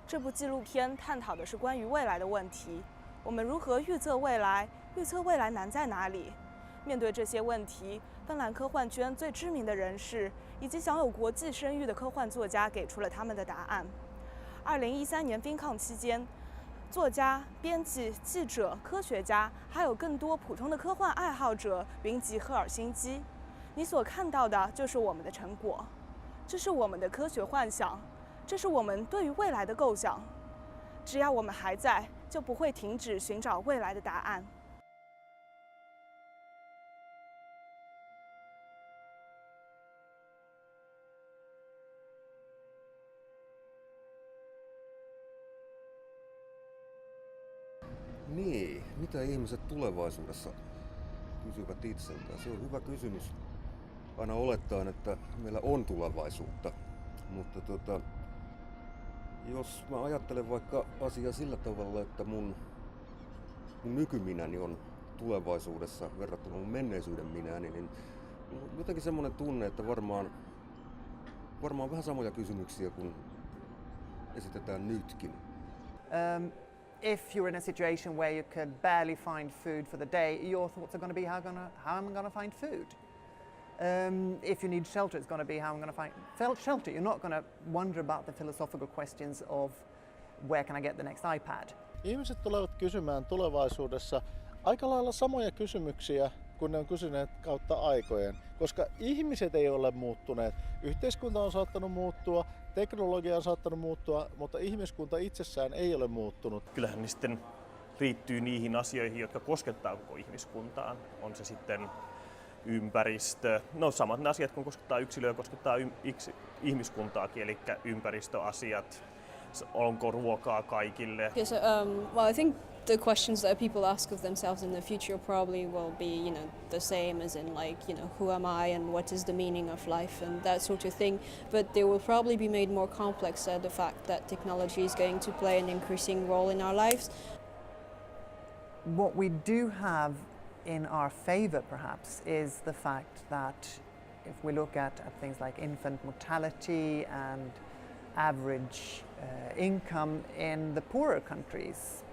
这部纪录片探讨的是关于未来的问题，我们如何预测未来？预测未来难在哪里？面对这些问题，芬兰科幻圈最知名的人士以及享有国际声誉的科幻作家给出了他们的答案。2013年 Finncon 期间，作家、编辑、记者、科学家，还有更多普通的科幻爱好者云集赫尔辛基。你所看到的就是我们的成果，这是我们的科学幻想，这是我们对于未来的构想。只要我们还在，就不会停止寻找未来的答案。Niin, mitä ihmiset tulevaisuudessa kysyvät itseltään? Se on hyvä kysymys. Aina olettaen, että meillä on tulevaisuutta, mutta jos mä ajattelen vaikka asiaa sillä tavalla, että mun nykyminäni on tulevaisuudessa verrattuna mun menneisyyden minäni, niin on jotenkin semmoinen tunne, että varmaan vähän samoja kysymyksiä kuin esitetään nytkin. If you're in a situation where you could barely find food for the day, your thoughts are going to be how am I going to find food? If you need shelter, it's going to be how I'm going to find shelter. You're not going to wonder about the philosophical questions of where can I get the next iPad. Ihmiset tulevat kysymään tulevaisuudessa aika lailla samoja kysymyksiä kuin ne on kysyneet kautta aikojen, koska ihmiset ei ole muuttuneet. Yhteiskunta on saattanut muuttua, teknologia on saattanut muuttua, mutta ihmiskunta itsessään ei ole muuttunut. Kyllähän ne sitten liittyy niihin asioihin, jotka koskettaa koko ihmiskuntaan. On se sitten ympäristö, no samat ne asiat kun koskettaa yksilöä, koskettaa ihmiskuntaakin, eli ympäristöasiat, onko ruokaa kaikille. Yes, well, I think the questions that people ask of themselves in the future probably will be, the same as in who am I and what is the meaning of life and that sort of thing. But they will probably be made more complex the fact that technology is going to play an increasing role in our lives. What we do have in our favour perhaps is the fact that if we look at things like infant mortality and average income in the poorer countries,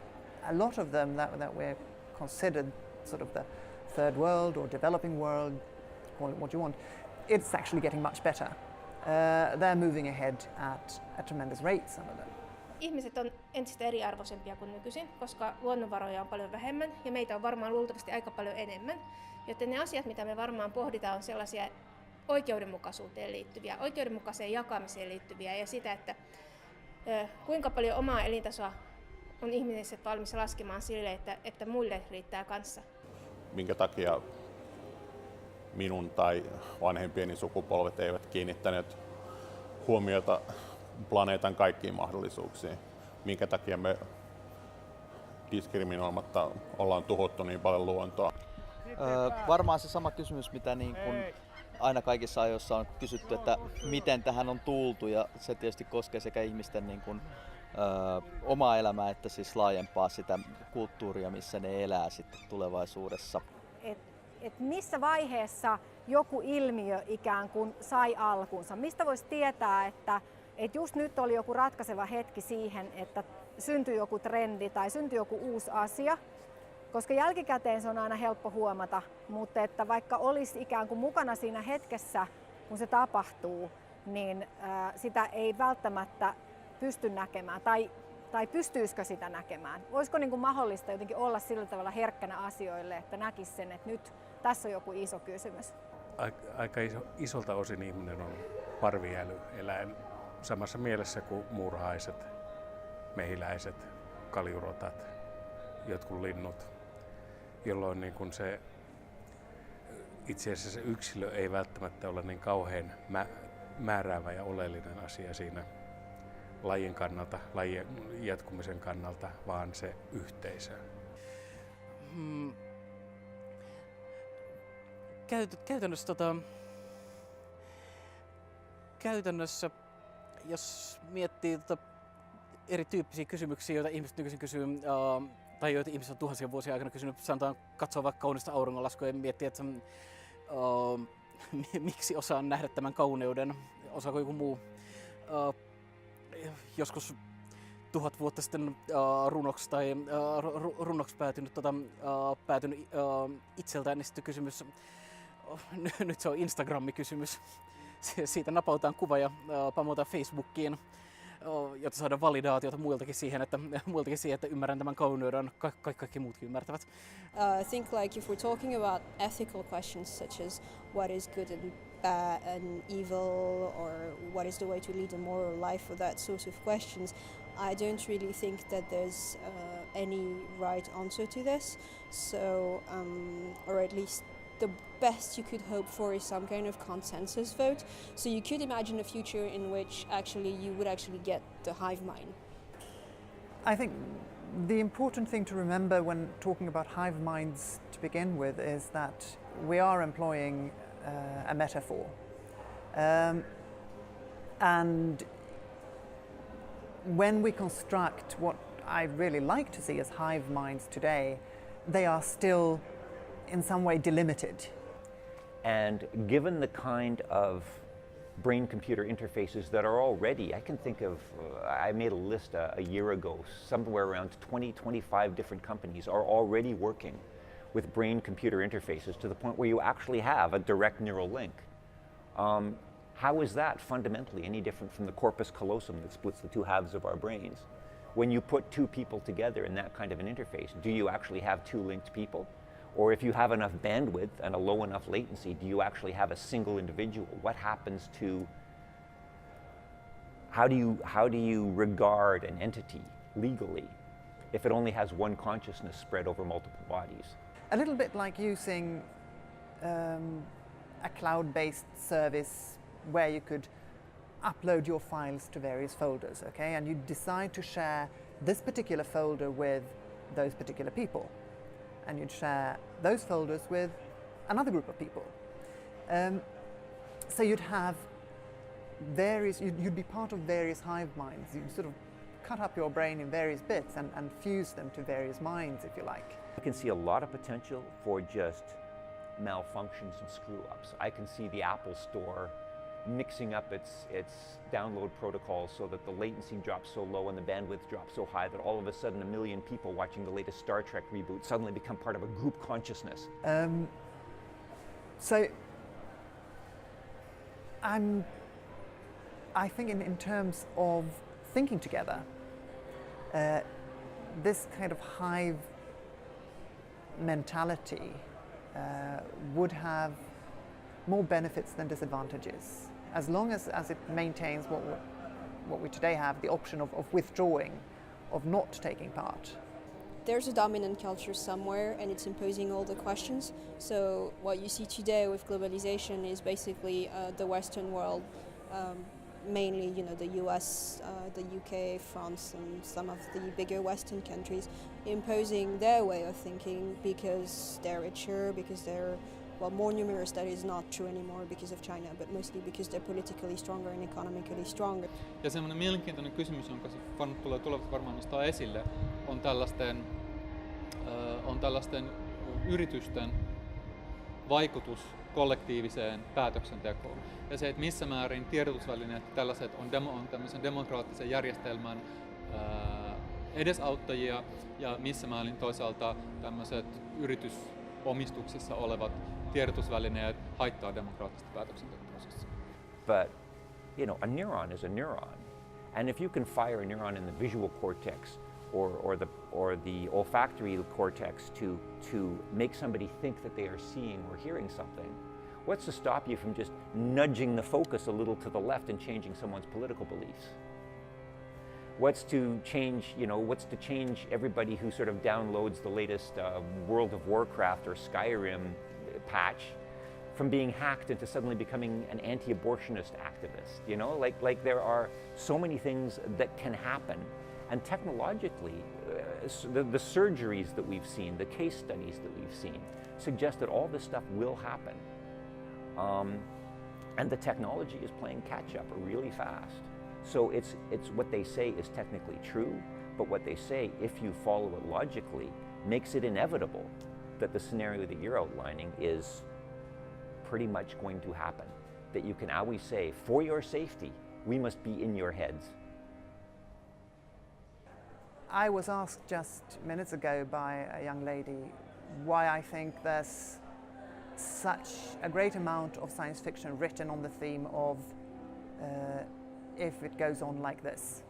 a lot of them that we're considered sort of the third world or developing world, call it what you want, it's actually getting much better. They're moving ahead at a tremendous rate, some of them. Ihmiset on entistä eriarvoisempia kuin nykyisin, koska luonnonvaroja on paljon vähemmän ja meitä on varmaan luultavasti aika paljon enemmän. Joten ne asiat, mitä me varmaan pohditaan, on sellaisia oikeudenmukaisuuteen liittyviä, oikeudenmukaiseen jakamiseen liittyviä ja sitä, että kuinka paljon omaa elintasoa on ihmiset valmis laskemaan sille, että muille riittää kanssa. Minkä takia minun tai vanhempieni sukupolvet eivät kiinnittäneet huomiota planeetan kaikkiin mahdollisuuksiin? Minkä takia me diskriminoimatta ollaan tuhottu niin paljon luontoa? Varmaan se sama kysymys, mitä niin kun aina kaikissa ajoissa on kysytty, että miten tähän on tultu, ja se tietysti koskee sekä ihmisten niin kun, omaa elämää että siis laajempaa sitä kulttuuria, missä ne elää sitten tulevaisuudessa. Et missä vaiheessa joku ilmiö ikään kuin sai alkunsa? Mistä voisi tietää, että just nyt oli joku ratkaiseva hetki siihen, että syntyi joku trendi tai syntyi joku uusi asia? Koska jälkikäteen se on aina helppo huomata, mutta että vaikka olisi ikään kuin mukana siinä hetkessä, kun se tapahtuu, niin sitä ei välttämättä pysty näkemään tai pystyisikö sitä näkemään? Olisiko niin kuin mahdollista jotenkin olla sillä tavalla herkkänä asioille, että näkisi sen, että nyt tässä on joku iso kysymys? Aika isolta osin ihminen on parviälyeläin samassa mielessä kuin muurahaiset, mehiläiset, kaljurotat, jotkut linnut, jolloin niin kuin se itse asiassa yksilö ei välttämättä ole niin kauhean määräävä ja oleellinen asia siinä lajin kannalta, lajin jatkumisen kannalta, vaan se yhteisö. Käytännössä, jos miettii erityyppisiä kysymyksiä, joita ihmiset nykyisin kysyy, tai joita ihmiset on tuhansien vuosien aikana kysynyt, sanotaan katsoa vaikka kaunista auringonlaskua ja miettiä, että miksi osaan nähdä tämän kauneuden, osaako joku muu. Joskus 1000 vuotta sitten runoksi tai runoksi päätynyt itseltään, niin sitten kysymys, nyt se on Instagram-kysymys. Siitä napautaan kuva ja pamotaan Facebookiin, jotta saadaan validaatiota muiltakin siihen, että ymmärrän tämän kauneuden, kaikki muutkin ymmärtävät. I think like if we're talking about ethical questions such as what is good and bad and evil, or what is the way to lead a moral life, or that sort of questions, I don't really think that there's any right answer to this. So, or at least the best you could hope for is some kind of consensus vote. So you could imagine a future in which actually you would actually get the hive mind. I think the important thing to remember when talking about hive minds to begin with is that we are employing a metaphor. And when we construct what I really like to see as hive minds today, they are still in some way delimited. And given the kind of brain-computer interfaces that are already, I can think of, I made a list a year ago, somewhere around 20-25 different companies are already working with brain-computer interfaces to the point where you actually have a direct neural link. How is that fundamentally any different from the corpus callosum that splits the two halves of our brains? When you put two people together in that kind of an interface, do you actually have two linked people? Or if you have enough bandwidth and a low enough latency, do you actually have a single individual? What happens to, how do you regard an entity legally if it only has one consciousness spread over multiple bodies? A little bit like using a cloud-based service where you could upload your files to various folders, okay? And you decide to share this particular folder with those particular people. And you'd share those folders with another group of people. So you'd have various, you'd be part of various hive minds. You'd sort of cut up your brain in various bits and fuse them to various minds, if you like. I can see a lot of potential for just malfunctions and screw-ups. I can see the Apple Store mixing up its download protocols so that the latency drops so low and the bandwidth drops so high that all of a sudden 1 million people watching the latest Star Trek reboot suddenly become part of a group consciousness. So I think in terms of thinking together, this kind of hive mentality would have more benefits than disadvantages, as long as it maintains what we today have, the option of withdrawing, of not taking part. There's a dominant culture somewhere and it's imposing all the questions. So what you see today with globalization is basically the Western world, mainly the US, the UK, France and some of the bigger Western countries, imposing their way of thinking because they're richer, because they're more numerous. That is not true anymore because of China, but mostly because they're politically stronger and economically stronger. Ja semmoinen mielenkiintoinen kysymys, jonka tulee tulevat varmaan nostaa esille, on tällaisten yritysten vaikutus kollektiiviseen päätöksentekoon. Ja se, että missä määrin tiedotusvälineet tällaiset on tämmöisen demokraattisen järjestelmän edesauttajia ja missä määrin toisaalta tämmöiset yritysomistuksissa olevat tiedotusvälineet haittaa demokraattista päätöksentekoprosessia. But, a neuron is a neuron. And if you can fire a neuron in the visual cortex or the olfactory cortex to make somebody think that they are seeing or hearing something, what's to stop you from just nudging the focus a little to the left and changing someone's political beliefs? What's to change everybody who sort of downloads the latest World of Warcraft or Skyrim patch from being hacked into suddenly becoming an anti-abortionist activist? Like there are so many things that can happen. And technologically, the surgeries that we've seen, the case studies that we've seen, suggest that all this stuff will happen. And the technology is playing catch up really fast. So it's what they say is technically true, but what they say, if you follow it logically, makes it inevitable that the scenario that you're outlining is pretty much going to happen. That you can always say, for your safety, we must be in your heads. I was asked just minutes ago by a young lady why I think there's such a great amount of science fiction written on the theme of if it goes on like this.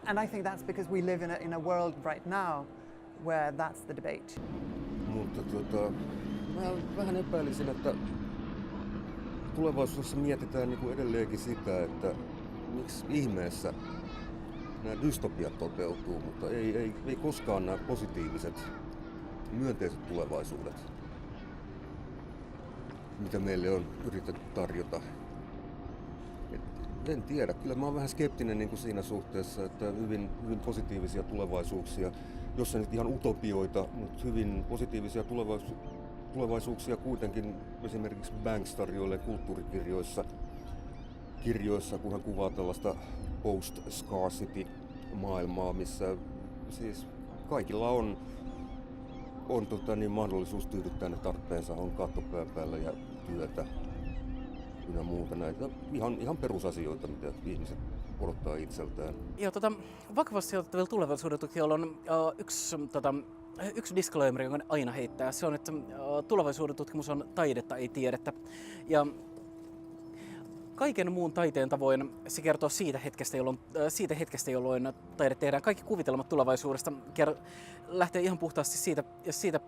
And I think that's because we live in a world right now where that's the debate. Mutta mä vähän epäilisin, että tulevaisuudessa mietitään niin kuin edelleenkin sitä, että miksi ihmeessä nämä dystopiat toteutuu, mutta ei koskaan nämä positiiviset, myönteiset tulevaisuudet, mitä meille on yritetty tarjota. En tiedä, kyllä mä oon vähän skeptinen niin kuin siinä suhteessa, että hyvin positiivisia tulevaisuuksia, jos nyt ihan utopioita, mutta hyvin positiivisia tulevaisuuksia kuitenkin esimerkiksi Banks tarjoilee kulttuurikirjoissa, kun hän kuvaa tällaista post-scarcity-maailmaa, missä siis kaikilla on mahdollisuus tyydyttää ne tarpeensa, on katto pään päällä ja työtä ynnä muuta näitä ihan perusasioita, mitä ihmiset odottaa itseltään. Joo, vakavasti otettavilla tulevaisuuden tutkijoilla on yksi disclaimer, jonka aina heittää. Se on, että tulevaisuuden tutkimus on taidetta, ei tiedettä. Ja kaiken muun taiteen tavoin se kertoo siitä hetkestä, jolloin taide tehdään. Kaikki kuvitelmat tulevaisuudesta lähtee ihan puhtaasti siitä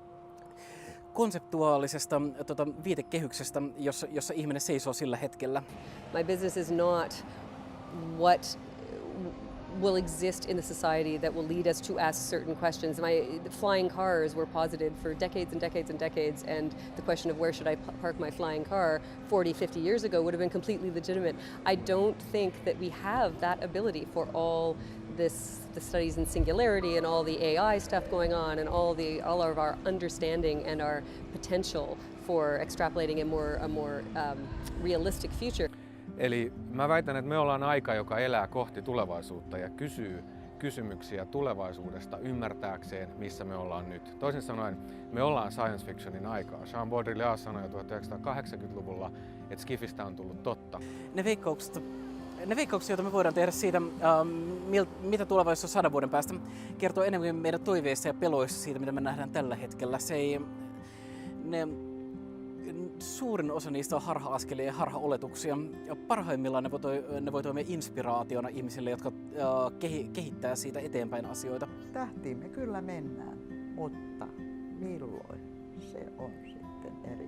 konseptuaalisesta viitekehyksestä, jossa ihminen seisoo sillä hetkellä. My business is not what will exist in the society that will lead us to ask certain questions. The flying cars were posited for decades and decades and decades, and the question of where should I park my flying car 40, 50 years ago would have been completely legitimate. I don't think that we have that ability for all the studies in singularity and all the AI stuff going on and all of our understanding and our potential for extrapolating a more realistic future. Eli mä väitän, että me ollaan aika, joka elää kohti tulevaisuutta ja kysyy kysymyksiä tulevaisuudesta ymmärtääkseen, missä me ollaan nyt. Toisin sanoen, me ollaan science fictionin aikaa. Jean Bodard sanoi jo 1980-luvulla, että skifistä on tullut totta. Ne veikkaukset, joita me voidaan tehdä siitä, mitä tulevaisuus on 100 vuoden päästä, kertoo enemmän meidän toiveista ja peloista siitä, mitä me nähdään tällä hetkellä. Suurin osa niistä on harha-askelia ja harha-oletuksia. Ja parhaimmillaan ne voi toimia inspiraationa ihmisille, jotka kehittää siitä eteenpäin asioita. Tähtiin me kyllä mennään, mutta milloin se on sitten eri